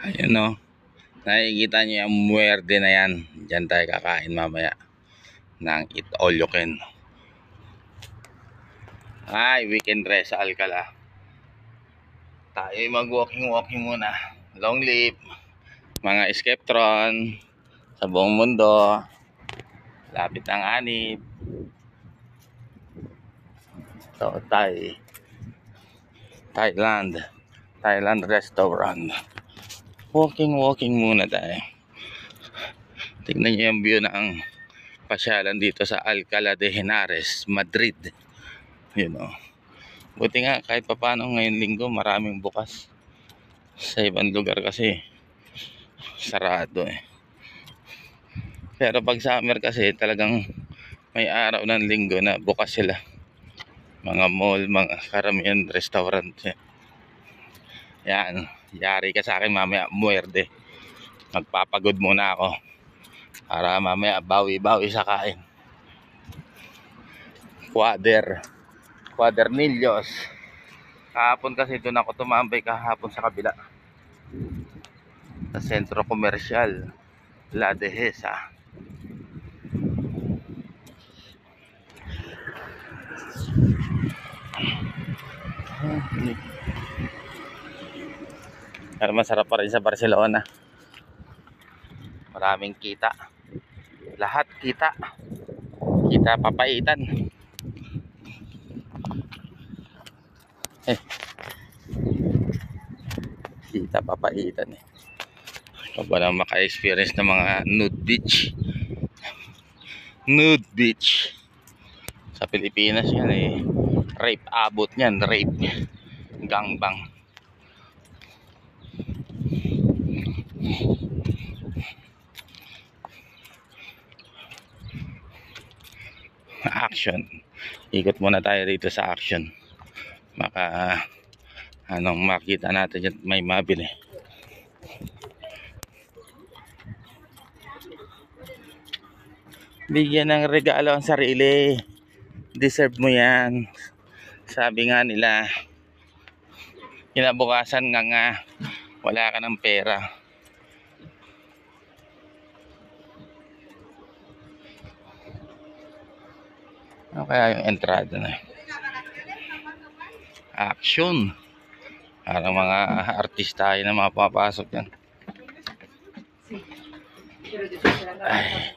Ayun o. Nakikita nyo yung muerde na yan. Diyan tayo kakain mamaya. Ng Eat All You Can. Ay, weekend rest sa Alcala. Tayo mag-walking muna. Long live mga Skeptron sa buong mundo. Lapit ng anib. So, Thailand restaurant. Walking muna tayo. Tignan nyo yung view ng pasyalan dito sa Alcalá de Henares, Madrid. Yun o. Buti nga kahit papano ngayon linggo maraming bukas. Sa ibang lugar kasi sarado eh. Pero pag summer kasi talagang may araw ng linggo na bukas sila. Mga mall, mga karamihan restaurant. Yan. Yari ka sa akin mamaya muerde. Magpapagod muna ako. Para mamaya bawi-bawi sa kain. Quadernillos. Kahapon kasi doon ako tumambay kahapon sa kabila. Sa sentro komersyal La Dehesa. Pero masarap pa rin sa Barcelona. Maraming kita. Lahat kita. Kita papaitan. Kita papaitan eh. Ikaw ba lang maka-experience ng mga nude beach. Sa Pilipinas yan eh. Rape abot yan. Rape. Gangbang. Action. Ikot muna tayo dito sa Action. Maka anong makita natin dyan, may mabili. Bigyan ng regalo ang sarili. Deserve mo yan. Sabi nga nila, kinabukasan nga wala ka ng pera. Ano kaya yung entrada na? Action. Parang mga artista na mga papasok yan. Ay.